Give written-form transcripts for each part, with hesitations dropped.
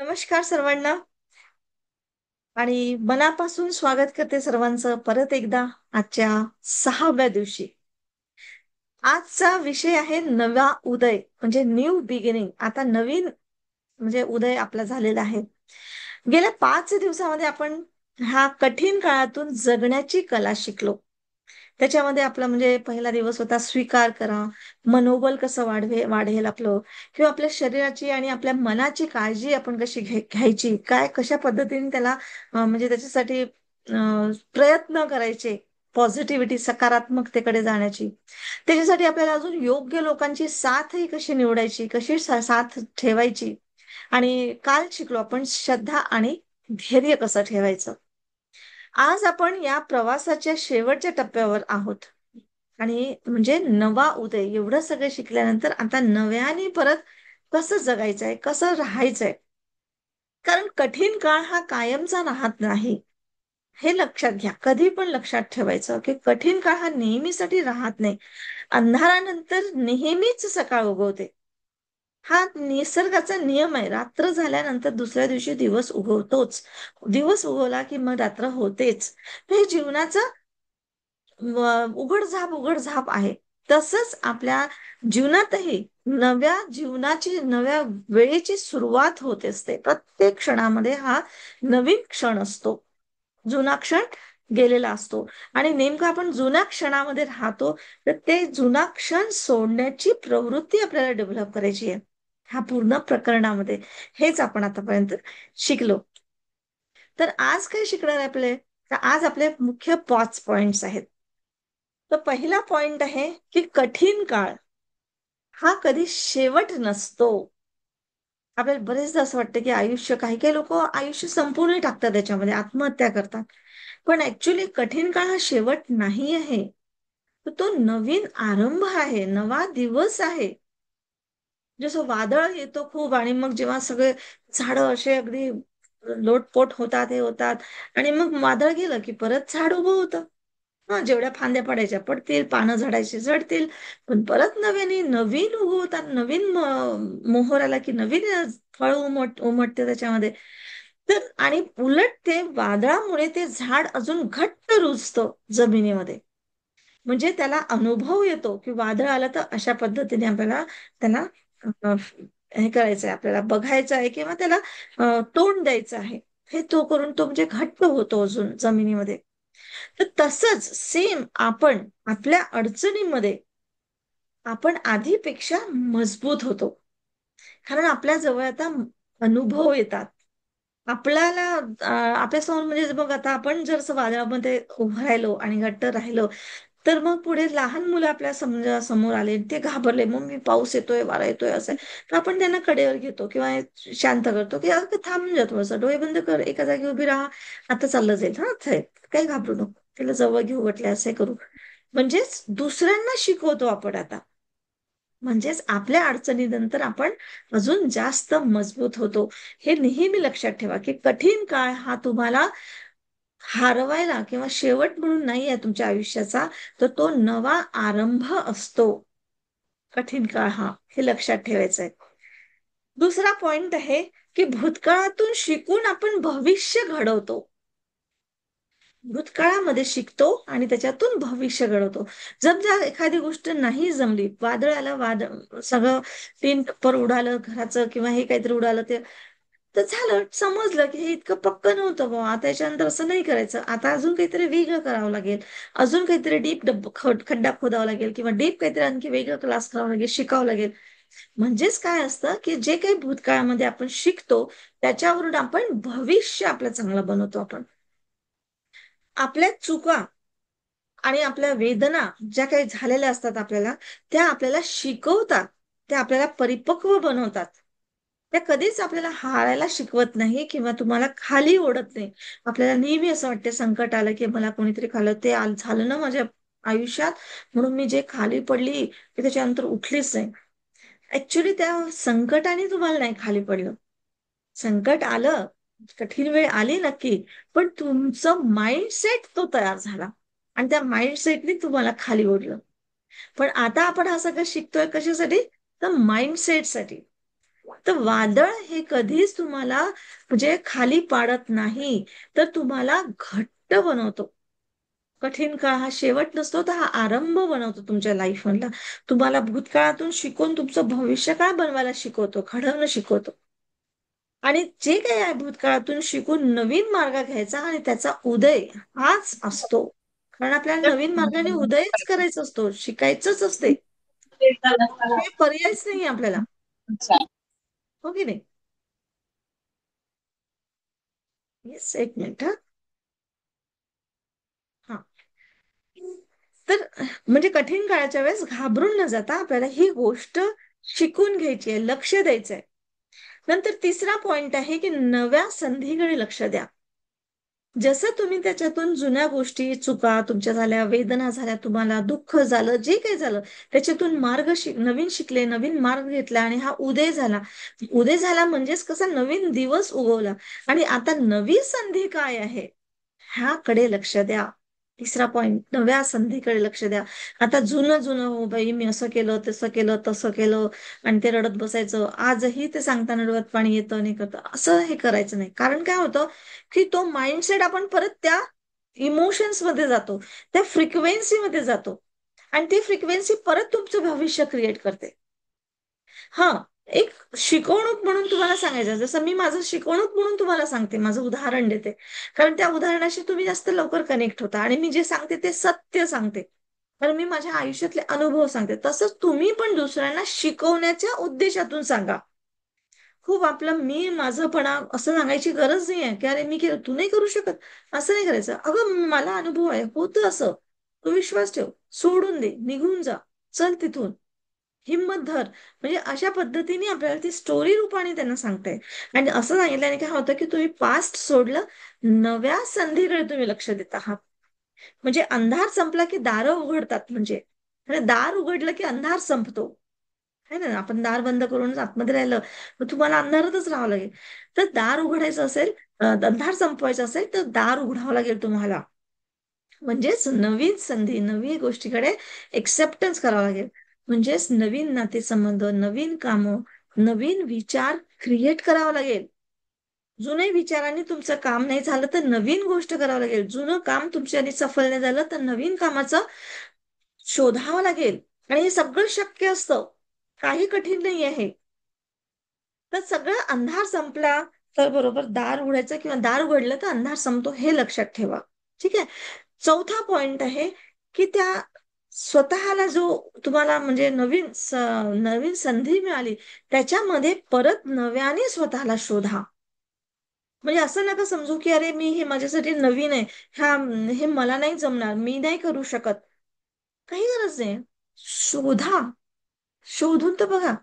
नमस्कार सर्वांना आणि मनापासून स्वागत करते सर्वांचं परत एकदा आजच्या 6व्या दिवशी. आजचा विषय आहे नवा उदय म्हणजे न्यू बिगिनिंग. आता नवीन म्हणजे उदय आपला झालेला आहे. गेल्या 5 दिवसामध्ये आपण ह्या कठीण काळातून जगण्याची कला शिकलो. त्याच्यामध्ये आपला म्हणजे पहिला दिवस होता स्वीकार करा, मनोबल कसं वाढेल आपलं, किंवा आपल्या शरीराची आणि आपल्या मनाची काळजी आपण कशी घ्यायची, काय कशा पद्धतीने त्याला म्हणजे त्याच्यासाठी प्रयत्न करायचे, पॉझिटिव्हिटी सकारात्मकतेकडे जाण्याची. त्याच्यासाठी आपल्याला अजून योग्य लोकांची साथही कशी निवडायची, कशी साथ ठेवायची. आणि काल शिकलो आपण श्रद्धा आणि धैर्य कसं ठेवायचं. आज आपण या प्रवासाच्या शेवटच्या टप्प्यावर आहोत. आणि म्हणजे नवा उदय एवढं सगळं शिकल्यानंतर आता नव्याने परत कसं जगायचंय, कसं राहायचंय. कारण कठीण काळ हा कायमचा राहत नाही, हे लक्षात घ्या. कधी पण लक्षात ठेवायचं की कठीण काळ हा नेहमीसाठी राहत नाही. अंधारानंतर नेहमीच सकाळ उगवते. हा निसर्गाचा नियम आहे. रात्र झाल्यानंतर दुसऱ्या दिवशी दिवस उगवतोच. दिवस उगवला की मग रात्र होतेच. हे जीवनाचं उघडझाप आहे. तसंच आपल्या जीवनातही नव्या जीवनाची, नव्या वेळेची सुरुवात होत असते. प्रत्येक क्षणामध्ये हा नवीन क्षण असतो. जुना क्षण गेलेला असतो आणि नेमकं आपण जुन्या क्षणामध्ये राहतो. तर ते जुना क्षण सोडण्याची प्रवृत्ती आपल्याला डेव्हलप करायची आहे ह्या पूर्ण प्रकरणामध्ये. हेच आपण आतापर्यंत शिकलो. तर आज काय शिकणार आहे आपले? तर आज आपले मुख्य 5 पॉइंट्स आहेत. तर पहिला पॉइंट आहे की कठीण काळ हा कधी शेवट नसतो. आपल्याला बरेचदा असं वाटतं की आयुष्य, काही काही लोक आयुष्य संपूर्ण टाकतात, त्याच्यामध्ये आत्महत्या करतात. पण ऍक्च्युली कठीण काळ हा शेवट नाही आहे. तर तो नवीन आरंभ आहे, नवा दिवस आहे. जसं वादळ येतो खूप आणि मग जेव्हा सगळे झाडं असे अगदी लोटपोट होतात, हे होतात, आणि मग वादळ गेलं की परत झाड उभं होतं. जेवढ्या फांद्या पडायच्या पडतील, पानं झडायची झडतील, पण परत नव्याने नवीन उगवतात, नवीन मोहर आला की नवीन फळ उमटते त्याच्यामध्ये. तर आणि उलट ते वादळामुळे ते झाड अजून घट्ट रुजतं जमिनीमध्ये. म्हणजे त्याला अनुभव येतो की वादळ आलं तर अशा पद्धतीने आपल्याला त्याला हे करायचं आहे, आपल्याला बघायचं आहे किंवा त्याला तोंड द्यायचं आहे. हे तो करून तो म्हणजे घट्ट होतो अजून जमिनीमध्ये. तर तसंच सेम आपण आपल्या अडचणीमध्ये आपण आधीपेक्षा मजबूत होतो. कारण आपल्या जवळ आता अनुभव येतात. आपल्याला आपल्यासमोर म्हणजे बघ, आता आपण जर वादळामध्ये उभं राहिलो आणि घट्ट राहिलो, तर मग पुढे लहान मुलं आपल्या समजा समोर आले, ते घाबरले, मग पाऊस येतोय, वारा येतोय असं आहे. तर आपण त्यांना कडेवर घेतो किंवा शांत करतो की अगं थांबून जा, थोडंसं डोळे बंद कर, एका जागी उभी राहा, आता चाललं जाईल, हा काही घाबरू नको, तिला जवळ घेऊ वाटले असे करू. म्हणजेच दुसऱ्यांना शिकवतो आपण आता. म्हणजेच आपल्या अडचणीनंतर आपण अजून जास्त मजबूत होतो. हे नेहमी लक्षात ठेवा की कठीण काळ हा तुम्हाला हारवायला किंवा शेवट म्हणून नाही आहे तुमच्या आयुष्याचा, तर तो नवा आरंभ असतो. कठीण काळ हा, हे लक्षात ठेवायचं आहे. दुसरा पॉइंट आहे की भूतकाळातून शिकून आपण भविष्य घडवतो. भूतकाळामध्ये शिकतो आणि त्याच्यातून भविष्य घडवतो. जर एखादी गोष्ट नाही जमली, वादळ आलं, सगळं टीन टप्पर उडालं घराचं किंवा हे काहीतरी उडालं, ते तर झालं, समजलं की हे इतकं पक्क नव्हतं बुवा, आता याच्यानंतर असं नाही करायचं, आता अजून काहीतरी वेगळं करावं लागेल, अजून काहीतरी खड्डा खोदावा लागेल किंवा डीप काहीतरी आणखी वेगळं क्लास करावं लागेल, शिकावं लागेल. म्हणजेच काय असतं की जे काही भूतकाळामध्ये आपण शिकतो, त्याच्यावरून आपण भविष्य आपलं चांगलं बनवतो. आपण आपल्या चुका आणि आपल्या वेदना ज्या काही झालेल्या असतात आपल्याला, त्या आपल्याला शिकवतात, त्या आपल्याला परिपक्व बनवतात. त्या कधीच आपल्याला हारायला शिकवत नाही किंवा तुम्हाला खाली ओढत नाही. आपल्याला नेहमी असं वाटतं संकट आलं की मला कोणीतरी खाल्लं, ते झालं ना माझ्या आयुष्यात, म्हणून मी जे खाली पडली की त्याच्यानंतर उठलीच नाही. ऍक्च्युली त्या संकटाने तुम्हाला नाही खाली पडलं. संकट आलं, कठीण वेळ आली नक्की, पण तुमचं माइंडसेट तो तयार झाला आणि त्या माइंडसेटने तुम्हाला खाली ओढलं. पण आता आपण हा सगळं शिकतोय कशासाठी? तर माइंडसेटसाठी. तर वादळ हे कधीच तुम्हाला म्हणजे खाली पाडत नाही, तर तुम्हाला घट्ट बनवतो. कठीण काळ हा शेवट नसतो, तर हा आरंभ बनवतो तुमच्या लाईफ मधला. तुम्हाला भूतकाळातून शिकून तुमचं भविष्यकाळ बनवायला शिकवतो, घडवणं शिकवतो. आणि जे काही आहे भूतकाळातून शिकून नवीन मार्ग घ्यायचा आणि त्याचा उदय हाच असतो. कारण आपल्याला नवीन मार्गाने उदयच करायचा असतो, शिकायचंच असते. हे पर्यायच नाही आपल्याला. अच्छा. हो की नाही? येस, एक मिनिट हा. हा. तर म्हणजे कठीण काळाच्या वेळेस घाबरून न जाता आपल्याला ही गोष्ट शिकून घ्यायची आहे, लक्ष द्यायचंय. नंतर तिसरा पॉइंट आहे की नव्या संधीकडे लक्ष द्या. जसं तुम्ही त्याच्यातून जुन्या गोष्टी, चुका तुमच्या झाल्या, वेदना झाल्या, तुम्हाला दुःख झालं, जे काही झालं, त्याच्यातून नवीन शिकले, नवीन मार्ग घेतला आणि हा उदय झाला. उदय झाला म्हणजेच कसा नवीन दिवस उगवला आणि आता नवी संधी काय आहे ह्याकडे लक्ष द्या. तिसरा पॉइंट, नव्या संधीकडे लक्ष द्या. आता जुनं जुनं, हो बाई मी असं केलं, तसं केलं, तसं केलं आणि ते रडत बसायचं. आजही ते सांगताना डोळ्यात पाणी येतं, नाही करतं, असं हे करायचं नाही. कारण काय होतं की तो माइंडसेट आपण परत त्या इमोशन्स मध्ये जातो, त्या फ्रिक्वेन्सी मध्ये जातो आणि ती फ्रिक्वेन्सी परत तुमचं भविष्य क्रिएट करते. हा, एक शिकवणूक म्हणून तुम्हाला सांगायचं, जसं मी माझं शिकवणूक म्हणून तुम्हाला सांगते, माझं उदाहरण देते, कारण त्या उदाहरणाशी तुम्ही जास्त लवकर कनेक्ट होता आणि मी जे सांगते ते सत्य सांगते, कारण मी माझ्या आयुष्यातले अनुभव सांगते. तसंच तुम्ही पण दुसऱ्यांना शिकवण्याच्या उद्देशातून सांगा. खूप आपलं मी माझंपणा असं सांगायची गरज नाही आहे की अरे मी केलं तू नाही करू शकत, असं नाही करायचं. अगं मला अनुभव आहे, होतं असं, तू विश्वास ठेव, सोडून दे, निघून जा, चल तिथून, हिंमत धर. म्हणजे अशा पद्धतीने आपल्याला ती स्टोरी रूपाने त्यांना सांगताय. आणि असं सांगितल्याने काय होतं की तुम्ही पास्ट सोडलं, नव्या संधीकडे तुम्ही लक्ष देत आहात. म्हणजे अंधार संपला की दारं उघडतात, म्हणजे दार उघडलं की अंधार संपतो, है ना. आपण दार बंद करून आतमध्ये राहिलं तर तुम्हाला अंधारातच राहावं लागेल. तर दार उघडायचं असेल, अंधार संपवायचा असेल तर दार उघडावं लागेल तुम्हाला. म्हणजेच नवीन संधी, नवीन गोष्टीकडे एक्सेप्टन्स करावं लागेल. म्हणजेच नवीन नातेसंबंध, नवीन कामं, नवीन विचार क्रिएट करावं लागेल. जुने विचारांनी तुमचं काम नाही झालं तर नवीन गोष्ट करावं लागेल. जुनं काम तुमच्याने सफल नाही झालं तर नवीन कामाचं शोधावं लागेल. आणि हे सगळं शक्य असतं, काही कठीण नाही आहे. तर सगळं अंधार संपला तर बरोबर दार उघडायचं किंवा दार उघडलं तर अंधार संपतो, हे लक्षात ठेवा. ठीक आहे. चौथा पॉइंट आहे की त्या स्वतःला जो तुम्हाला म्हणजे नवीन संधी मिळाली त्याच्यामध्ये परत नव्याने स्वतःला शोधा. म्हणजे असं नका समजू की अरे मी हे माझ्यासाठी नवीन आहे, ह्या हे मला नाही जमणार, मी नाही करू शकत. काही गरज नाही. शोधा, शोधून तर बघा.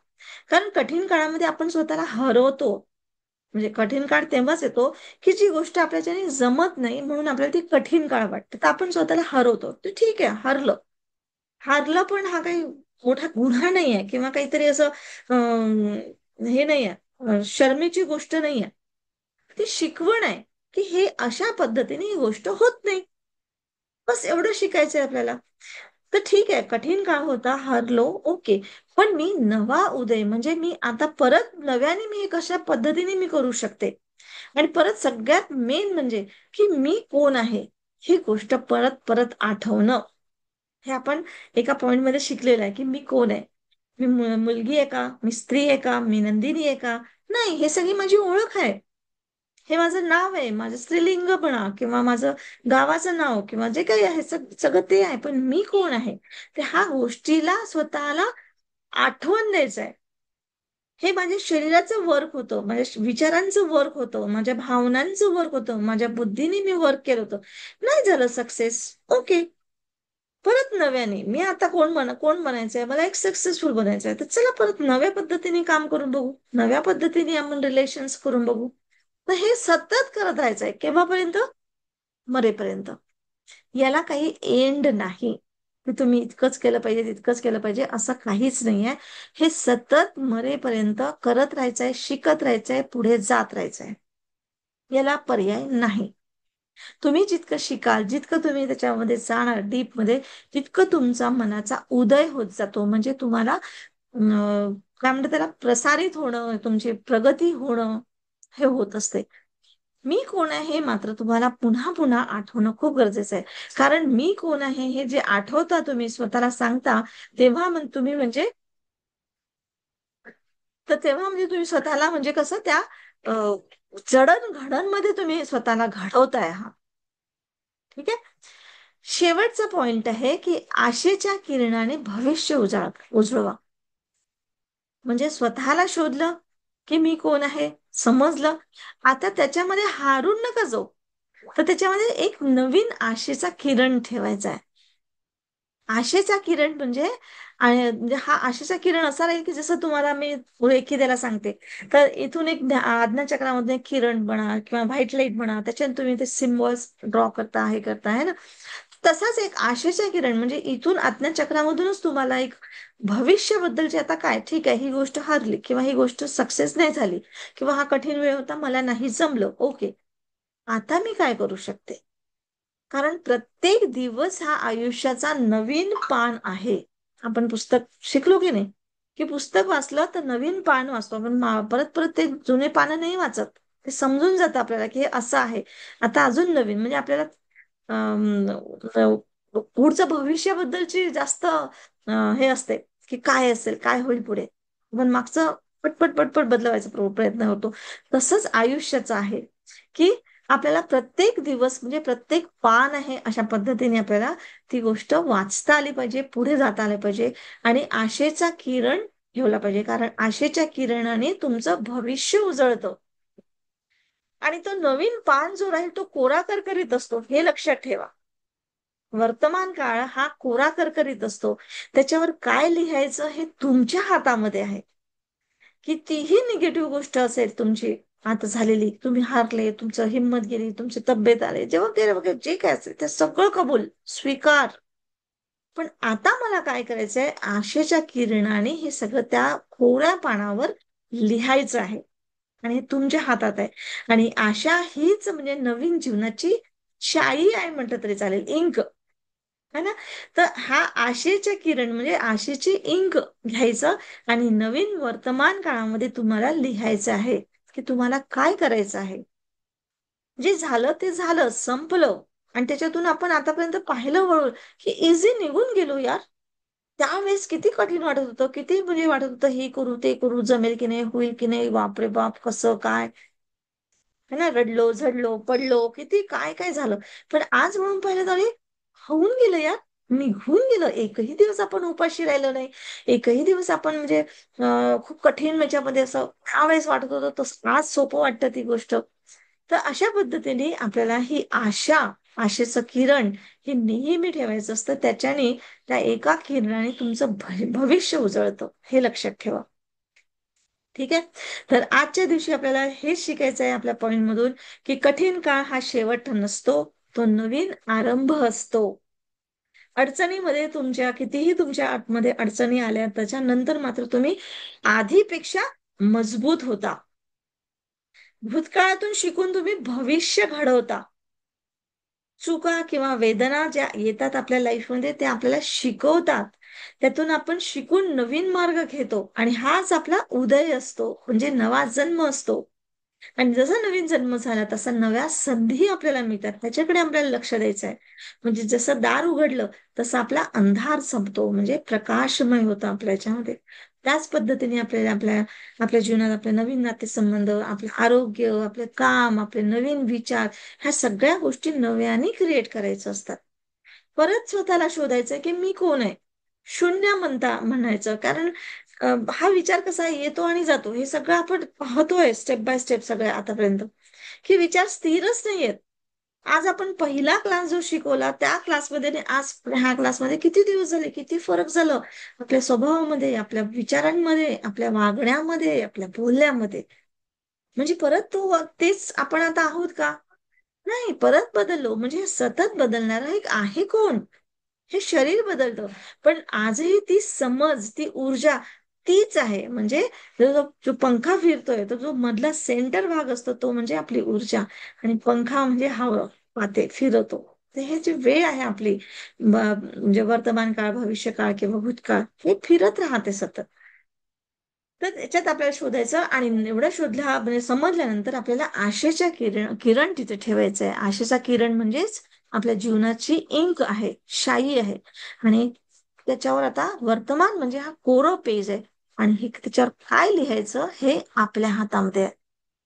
कारण कठीण काळामध्ये आपण स्वतःला हरवतो. म्हणजे कठीण काळ तेव्हाच येतो की जी गोष्ट आपल्याच्याने जमत नाही म्हणून आपल्याला ती कठीण काळ वाटते, तर आपण स्वतःला हरवतो. तर ठीक आहे, हरलं, हारलं पण हा काही मोठा गुन्हा नाही आहे किंवा काहीतरी असं हे नाही आहे, शर्मेची गोष्ट नाही आहे. ती शिकवण आहे की हे अशा पद्धतीने ही गोष्ट होत नाही. बस एवढं शिकायचंय आपल्याला. तर ठीक आहे, कठीण काळ होता, हरलो, ओके, पण मी नवा उदय म्हणजे मी आता परत नव्याने मी हे कशा पद्धतीने मी करू शकते. आणि परत सगळ्यात मेन म्हणजे की मी कोण आहे ही गोष्ट परत परत आठवणं. हे आपण एका पॉइंट मध्ये शिकलेलं आहे की मी कोण आहे. मी मुलगी आहे का, मी स्त्री आहे का, मी नंदिनी आहे का, नाही, हे सगळी माझी ओळख आहे. हे माझं नाव आहे, माझं स्त्रीलिंग म्हणा किंवा माझं गावाचं नाव किंवा जे काही आहे सगळं ते आहे, पण मी कोण आहे ते ह्या गोष्टीला स्वतःला आठवण द्यायचं आहे. हे माझ्या शरीराचं वर्क होतं, माझ्या विचारांचं वर्क होतं, माझ्या भावनांचं वर्क होतं, माझ्या बुद्धीने मी वर्क केलं होतं. नाही झालं सक्सेस, ओके, परत नव्याने मी आता कोण बनायचंय, मला एक सक्सेसफुल बनायचंय, तर चला परत नव्या पद्धतीने काम करून बघू, नव्या पद्धतीने आपण रिलेशन्स करून बघू. तर हे सतत करत राहायचंय केव्हापर्यंत, मरेपर्यंत. याला काही एंड नाही की तुम्ही इतकंच केलं पाहिजे तितकंच केलं पाहिजे, असं काहीच नाहीये. हे सतत मरेपर्यंत करत राहायचंय, शिकत राहायचंय, पुढे जात राहायचंय. याला पर्याय नाही. तुम्ही जितकं शिकाल, जितकं तुम्ही त्याच्यामध्ये जाणार डीप मध्ये, तितकं तुमचा मनाचा उदय होत जातो. म्हणजे तुम्हाला काय म्हणतात त्याला, प्रसारित होणं, तुमची प्रगती होणं हे होत असते. मी कोण आहे हे मात्र तुम्हाला पुन्हा पुन्हा आठवणं खूप गरजेचं आहे. कारण मी कोण आहे हे जे आठवता, तुम्ही स्वतःला सांगता, तेव्हा तुम्ही म्हणजे, तर तेव्हा म्हणजे तुम्ही स्वतःला म्हणजे कसं त्या जडण घडणमध्ये तुम्ही स्वतःला घडवताय हा. ठीक आहे. शेवटचा पॉइंट आहे की आशेच्या किरणाने भविष्य उजळवा. म्हणजे स्वतःला शोधलं की मी कोण आहे, समजलं. आता त्याच्यामध्ये हारून नका जाऊ, तर त्याच्यामध्ये एक नवीन आशेचा किरण ठेवायचा आहे. आशेचा किरण म्हणजे म्हणजे हा आशेचा किरण असा राहील की जसं तुम्हाला मी रेखी द्यायला सांगते, तर इथून एक आज्ञाचक्रामधून एक किरण म्हणा किंवा व्हाईट लाईट म्हणा, त्याच्यात तुम्ही ते सिम्बॉल्स ड्रॉ करता, हे करता है ना. तसाच एक आशेचा किरण म्हणजे इथून आज्ञाचक्रामधूनच तुम्हाला एक भविष्याबद्दलची, आता काय ठीक आहे, ही गोष्ट हरली किंवा ही गोष्ट सक्सेस नाही झाली किंवा हा कठीण वेळ होता, मला नाही जमलं, ओके, आता मी काय करू शकते. कारण प्रत्येक दिवस हा आयुष्याचा नवीन पान आहे. आपण पुस्तक शिकलो की नाही, की पुस्तक वाचलं तर नवीन पान वाचतो आपण, परत परत ते जुने पानं नाही वाचत. ते समजून जातं आपल्याला की हे असं आहे. आता अजून नवीन म्हणजे आपल्याला पुढचं भविष्याबद्दलची जास्त हे असते की काय असेल, काय होईल पुढे. पण मागचं पटपट पटपट बदलवायचा प्रयत्न होतो. तसंच आयुष्याचं आहे की आपल्याला प्रत्येक दिवस म्हणजे प्रत्येक पान आहे अशा पद्धतीने आपल्याला ती गोष्ट वाचता आली पाहिजे, पुढे जाता आलं पाहिजे आणि आशेचा किरण ठेवला पाहिजे. कारण आशेच्या किरणाने तुमचं भविष्य उजळतं आणि तो नवीन पान जो राहील तो कोरा करकरीत असतो, हे लक्षात ठेवा. वर्तमान काळ हा कोरा करकरीत असतो. त्याच्यावर काय लिहायचं हे तुमच्या हातामध्ये आहे. कितीही निगेटिव्ह गोष्ट असेल तुमची आता झालेली, तुम्ही हारले, तुमचं हिंमत गेली, तुमची तब्येत आली, जेव्हा गेलं वगैरे जे काय असेल ते सगळं कबूल, स्वीकार. पण आता मला काय करायचंय, आशेच्या किरणाने हे सगळं त्या कोऱ्या पानावर लिहायचं आहे आणि हे तुमच्या हातात आहे. आणि आशा हीच म्हणजे नवीन जीवनाची शाई आहे म्हटलं तरी चालेल, इंक है ना. तर हा आशेच्या किरण म्हणजे आशेची इंक घ्यायचं आणि नवीन वर्तमान काळामध्ये तुम्हाला लिहायचं आहे की तुम्हाला काय करायचं आहे. जे झालं ते झालं, संपलं. आणि त्याच्यातून आपण आतापर्यंत पाहिलं वळून की इझी निघून गेलो यार. त्यावेळेस किती कठीण वाटत होतं, किती म्हणजे वाटत होतं, हे करू ते करू, जमेल की नाही, होईल की नाही, बापरे बाप, कसं काय, है ना. रडलो, झडलो, पडलो, किती काय काय झालं. पण आज म्हणून पाहिलं तरी होऊन गेलं यार, निघून गेलं. एकही दिवस आपण उपाशी राहिलो नाही, एकही दिवस आपण म्हणजे खूप कठीण याच्यामध्ये असं त्यावेळेस वाटत होतं तसं आज सोपं वाटतं ती गोष्ट. तर अशा पद्धतीने आपल्याला ही आशा, आशेचं किरण हे नेहमी ठेवायचं असतं. त्याच्याने त्या एका किरणाने तुमचं भविष्य उजळतं, हे लक्षात ठेवा. ठीक आहे. तर आजच्या दिवशी आपल्याला हेच शिकायचं आहे आपल्या पॉइंट मधून की कठीण काळ हा शेवट नसतो, तो नवीन आरंभ असतो. अडचणीमध्ये तुमच्या कितीही तुमच्या आतमध्ये अडचणी आल्या त्याच्यानंतर मात्र तुम्ही आधीपेक्षा मजबूत होता. भूतकाळातून शिकून तुम्ही भविष्य घडवता. चुका किंवा वेदना ज्या येतात आपल्या लाईफमध्ये ते आपल्याला शिकवतात. त्यातून आपण शिकून नवीन मार्ग घेतो आणि हाच आपला उदय असतो, म्हणजे नवा जन्म असतो. आणि जसा नवीन जन्म झाला तसा नव्या संधी आपल्याला मिळतात, त्याच्याकडे आपल्याला लक्ष द्यायचं आहे. म्हणजे जसं दार उघडलं तसं आपला अंधार संपतो, म्हणजे प्रकाशमय होतं आपल्या याच्यामध्ये. त्याच पद्धतीने आपल्याला आपल्या आपल्या जीवनात आपले नवीन नातेसंबंध, आपलं आरोग्य, आपलं काम, आपले नवीन विचार, ह्या सगळ्या गोष्टी नव्याने क्रिएट करायचं असतात. परत स्वतःला शोधायचं की मी कोण आहे. शून्य म्हणायचं. कारण हा विचार कसा येतो आणि जातो, हे सगळं आपण पाहतोय स्टेप बाय स्टेप सगळ्या आतापर्यंत, की विचार स्थिरच नाहीयेत. आज आपण पहिला क्लास जो शिकवला त्या क्लासमध्ये आणि आज ह्या क्लासमध्ये किती दिवस झाले, किती फरक झालं आपल्या स्वभावामध्ये, आपल्या विचारांमध्ये, आपल्या वागण्यामध्ये, आपल्या बोलण्यामध्ये. म्हणजे परत तो तेच आपण आता आहोत का? नाही, परत बदललो. म्हणजे सतत बदलणारा एक आहे कोण? हे शरीर बदलतं, पण आजही ती समज, ती ऊर्जा तीच आहे. म्हणजे जो पंखा फिरतोय तो जो मधला सेंटर भाग असतो तो म्हणजे आपली ऊर्जा, आणि पंखा म्हणजे हवा वाहते, फिरतो. तर हे जी वेळ आहे आपली, म्हणजे वर्तमान काळ, भविष्य काळ किंवा भूतकाळ, हे फिरत राहते सतत. तर त्याच्यात आपल्याला शोधायचं आणि एवढं शोधल्या म्हणजे समजल्यानंतर आपल्याला आशेच्या किरण तिथे ठेवायचं आहे. आशेचा किरण म्हणजेच आपल्या जीवनाची इंक आहे, शाई आहे. आणि त्याच्यावर आता वर्तमान म्हणजे हा कोरं पेज आहे आणि हे त्याच्यावर काय लिहायचं हे आपल्या हातामध्ये आहे.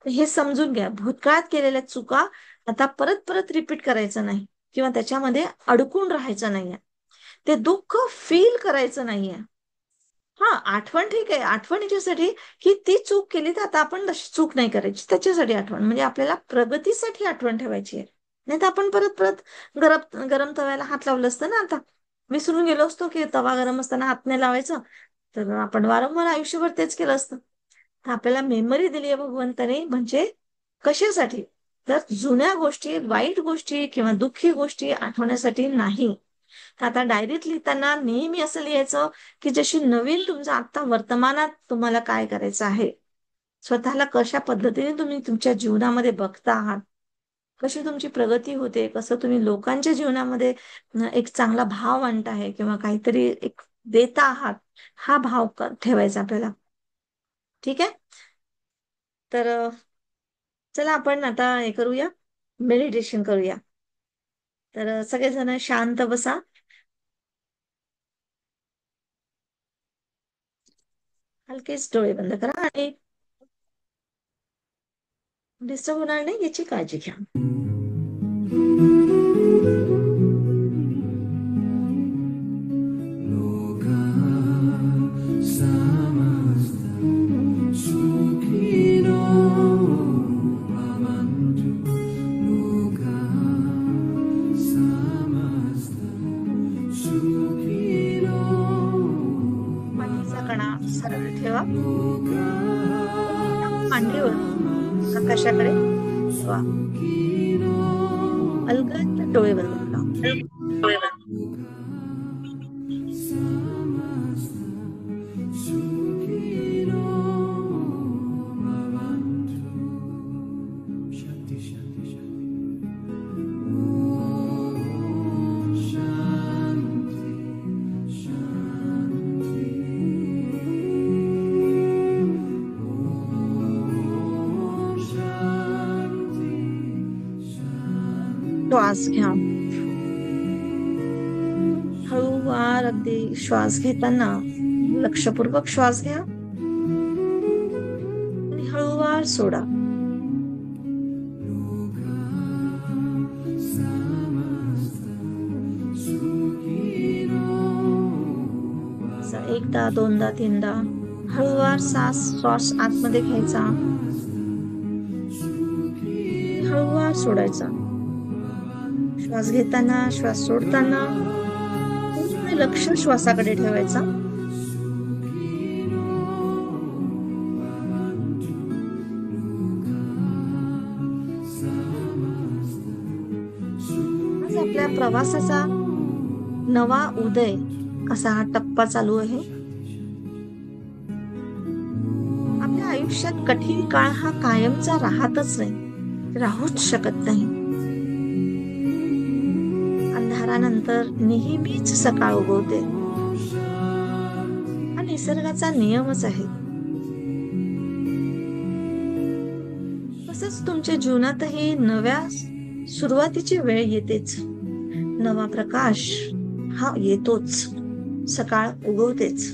हे समजून घ्या. भूतकाळात केलेल्या चुका आता परत परत रिपीट करायचं नाही किंवा त्याच्यामध्ये अडकून राहायचं नाहीये. ते दुःख फील करायचं नाहीये. हा, आठवण ठीक आहे. आठवण याच्यासाठी की ती चूक केली तर आता आपण तशी चूक नाही करायची. त्याच्यासाठी आठवण म्हणजे आपल्याला प्रगतीसाठी आठवण ठेवायची आहे. नाही तर आपण परत परत गरम गरम तव्याला हात लावलं असतं ना. आता विसरून गेलो असतो की तवा गरम असताना हात नाही लावायचं, तर आपण वारंवार आयुष्यभर तेच केलं असतं. तर आपल्याला मेमरी दिली आहे भगवंताने, म्हणजे कशासाठी? तर जुन्या गोष्टी, वाईट गोष्टी किंवा दुःखी गोष्टी आठवण्यासाठी नाही. आता डायरीत लिहिताना नेहमी असं लिहायचं की जशी नवीन तुमचं आता वर्तमानात तुम्हाला काय करायचं आहे, स्वतःला कशा पद्धतीने तुम्ही तुमच्या जीवनामध्ये बघता आहात, कशी तुमची प्रगती होते, कसं तुम्ही लोकांच्या जीवनामध्ये एक चांगला भाव आणताय किंवा काहीतरी एक देता आहात, हा भाव ठेवायचा आपल्याला. ठीक आहे. तर चला आपण आता हे करूया, मेडिटेशन करूया. तर सगळेजण शांत बसा. हलकेच डोळे बंद करा आणि डिस्टर्ब होणार नाही याची काळजी घ्या. मांडीचा कणा सरळ ठेवा. मांडीवर आकाशाकडे वा अलगद डोळे बंद करा. श्वास घ्या. हळूवार अगदी श्वास घेताना लक्षपूर्वक श्वास घ्या आणि हळूवार सोडा. एकदा, दोनदा, तीनदा हळूवार श्वास आतमध्ये घ्यायचा, हळूवार सोडायचा. श्वास घेताना, श्वास सोडताना लक्ष श्वासाकडे ठेवायचा. आज आपल्या प्रवासाचा नवा उदय असा हा टप्पा चालू आहे. आपल्या आयुष्यात कठीण काळ हा कायमचा राहतच नाही, राहूच शकत नाही. अंधारानंतर नेहमीच सकाळ उगवते, हा निसर्गाचा नियमच आहे. तसंच तुमच्या जीवनातही नव्या सुरुवातीची वेळ येतेच. नवा प्रकाश हा येतोच, सकाळ उगवतेच.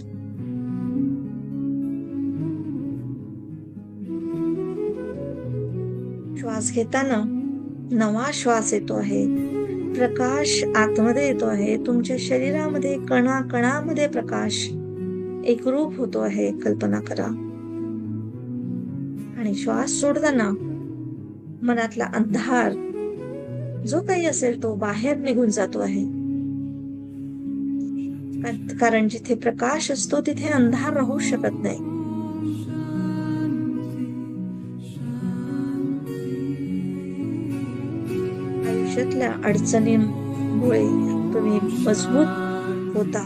श्वास घेताना नवा श्वास येतो आहे, प्रकाश आतमध्ये येतो आहे. तुमच्या शरीरामध्ये कणा कणामध्ये प्रकाश एकरूप होतो आहे, कल्पना करा. आणि श्वास सोडताना मनातला अंधार जो काही असेल तो बाहेर निघून जातो आहे. कारण जिथे प्रकाश असतो तिथे अंधार राहू शकत नाही. आयुष्यातल्या अडचणींमुळे तुम्ही मजबूत होता.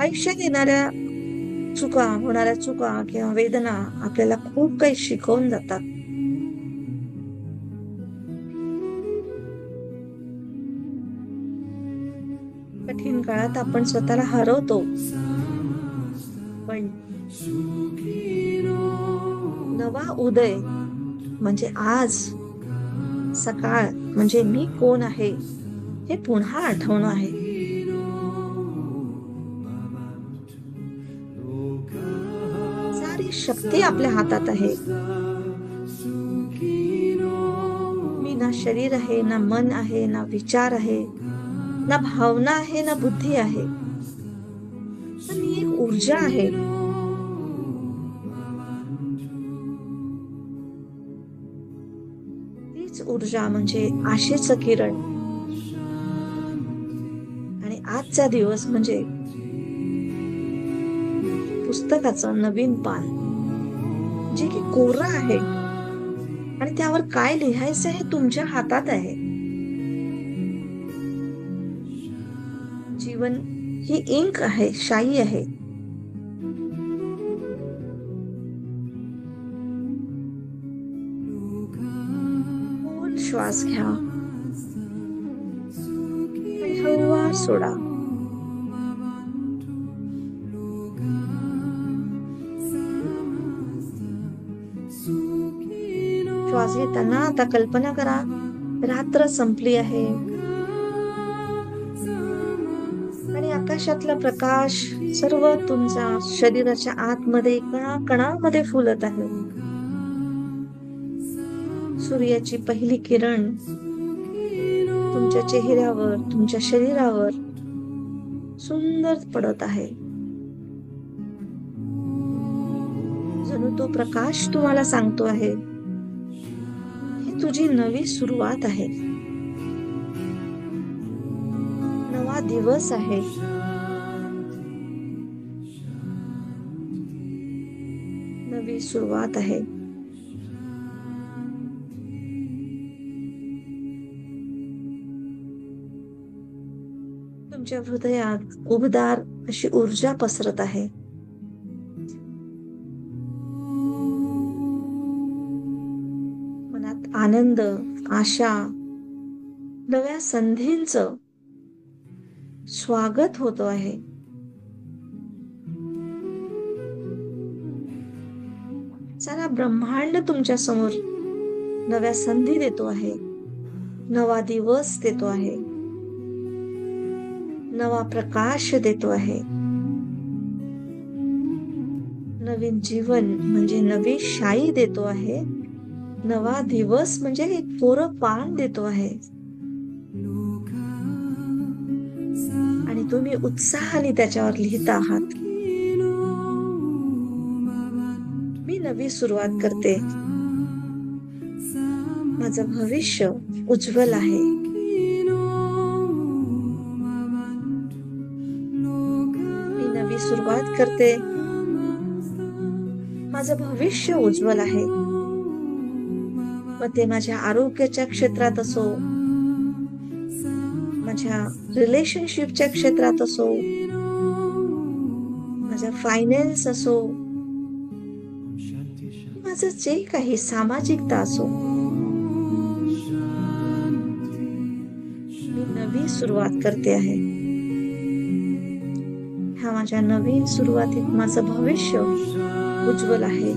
आयुष्यात येणाऱ्या चुका, होणाऱ्या चुका किंवा वेदना आपल्याला खूप काही शिकवून जातात. कठीण काळात आपण स्वतःला हरवतो, पण नवा उदय म्हणजे आज, सकाळ म्हणजे मी कोण आहे हे पुन्हा आठवणं आहे. सारी शक्ती आपल्या हातात आहे. मी ना शरीर आहे, ना मन आहे, ना विचार आहे, ना भावना आहे, ना बुद्धी आहे, पण मी एक ऊर्जा आहे. तीच ऊर्जा म्हणजे आशेचं किरण. आणि आजचा दिवस म्हणजे पुस्तकाचं नवीन पान, जे की कोरं आहे आणि त्यावर काय लिहायचं हे तुमच्या हातात आहे. जीवन ही इंक आहे, शाई आहे. खोल श्वास घ्या आणि हळूवार सोडा. श्वास घेताना आता कल्पना करा, रात्र संपली आहे आणि आकाशातला प्रकाश सर्व तुमच्या शरीराच्या आतमध्ये कणाकणामध्ये फुलत आहे. सूर्याची पहिली किरण तुमच्या चेहऱ्यावर, तुमच्या शरीरावर सुंदर पडत आहे. जणू तो प्रकाश तुम्हाला सांगतो आहे, ही तुझी नवी सुरुवात आहे. नवा दिवस आहे. नवी सुरुवात आहे. तुमच्या हृदयात उबदार अशी ऊर्जा पसरत आहे. मनात आनंद, आशा, नव्या संधींचं स्वागत होतो आहे. सारा ब्रह्मांड तुमच्या समोर नव्या संधी देतो आहे, नवा दिवस देतो आहे, नवा प्रकाश देतो आहे. नवीन जीवन म्हणजे नवी शाई देतो आहे. नवा दिवस म्हणजे एक कोरं पान देतो आहे. आणि तुम्ही उत्साहाने त्याच्यावर लिहित आहात, मी नवी सुरुवात करते. माझं भविष्य उज्ज्वल आहे. मी नवी सुरुवात करते. माझं भविष्य उज्ज्वल आहे. मग ते माझ्या आरोग्याच्या क्षेत्रात असो, माझ्या रिलेशनशिपच्या क्षेत्रात असो, माझा फायनान्स असो, माझं जे काही सामाजिकता असो, मी नवी सुरुवात करते आहे. ह्या माझ्या नवीन सुरुवातीत माझं भविष्य उज्ज्वल आहे.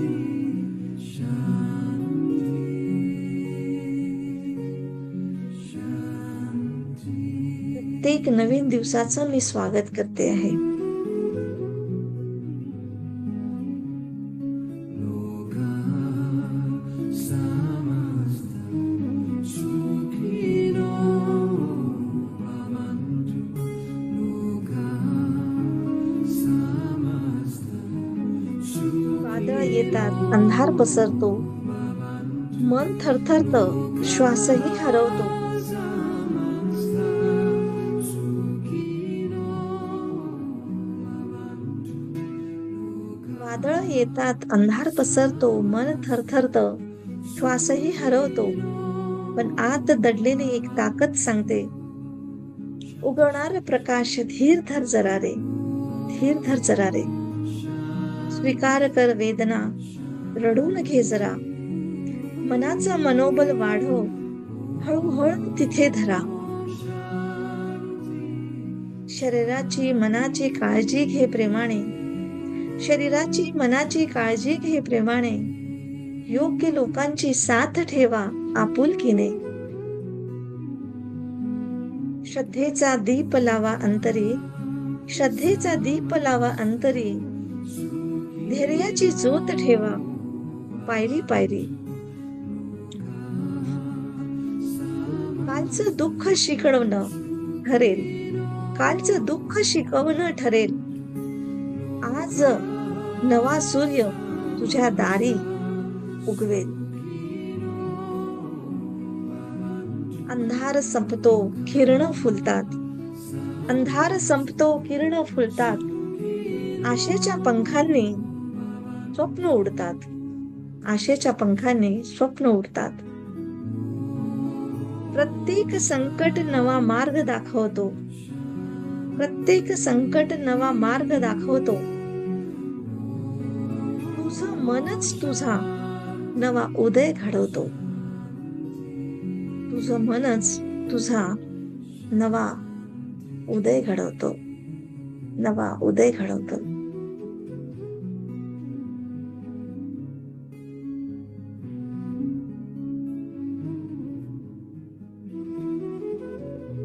प्रत्येक नवीन दिवसाचं मी स्वागत करते आहे. वादळ येतात, अंधार पसरतो, मन थरथरतं, श्वासही हरवतो. वादळ येतात, अंधार पसरतो, मन थरथरतं, श्वासही हरवतो. पण आत दडलेली एक ताकद सांगते, उगवणारा प्रकाश, धीर धर जरा रे, धीर धर जरा रे. स्वीकार कर वेदना, रडून घे जरा. मनाचा मनोबल वाढव, हळूहळू तिथे धरा. शरीराची, मनाची काळजी घे प्रेमाने. शरीराची मनाची काळजी घे प्रेमाने, योग्य लोकांची साथ ठेवा आपुलकीने. श्रद्धेचा दीप लावा अंतरी, श्रद्धेचा दीप लावा अंतरी, धैर्याची ज्योत ठेवा पायरी पायरी. कालचं दुःख शिकवणं ठरेल, कालचं दुःख शिकवणं ठरेल. आज नवा सूर्य तुझ्या दारी उगवेल. अंधार संपतो किरण फुलतात, अंधार संपतो किरण फुलतात. आशेच्या पंखांनी स्वप्न उडतात, आशेच्या पंखांनी स्वप्न उडतात. प्रत्येक संकट नवा मार्ग दाखवतो, प्रत्येक संकट नवा मार्ग दाखवतो. तुझं मनच तुझा नवा उदय घडवतो, तुझं मनच तुझा नवा उदय घडवतो, नवा उदय घडवतो.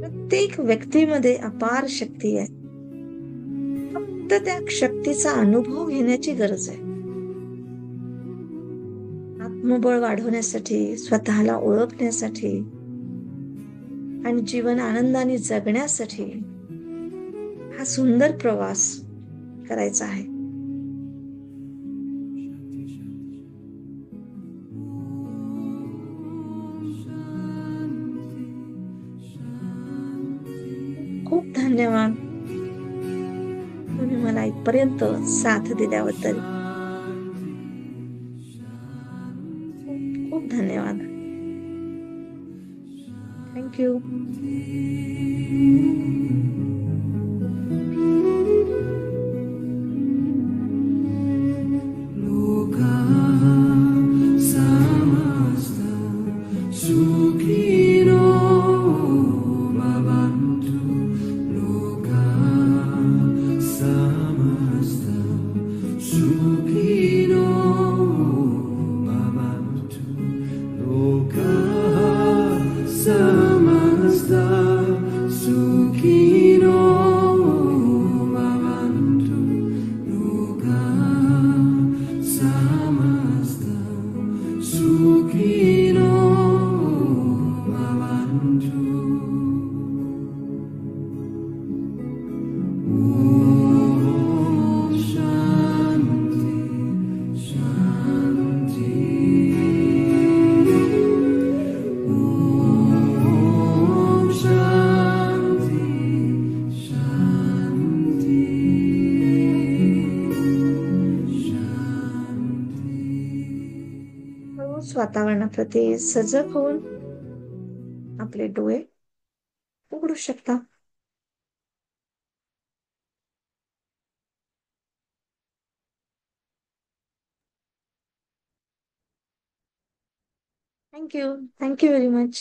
प्रत्येक व्यक्तीमध्ये अपार शक्ती आहे, फक्त त्या शक्तीचा अनुभव घेण्याची गरज आहे. आत्मबळ वाढवण्यासाठी, स्वतःला ओळखण्यासाठी आणि जीवन आनंदाने जगण्यासाठी हा सुंदर प्रवास करायचा आहे. खूप धन्यवाद तुम्ही मला इथपर्यंत साथ दिल्याबद्दल. खूप खूप धन्यवाद. थँक्यू. वातावरणाप्रती सजग होऊन आपले डोळे उघडू शकता. थँक्यू. Thank you very much.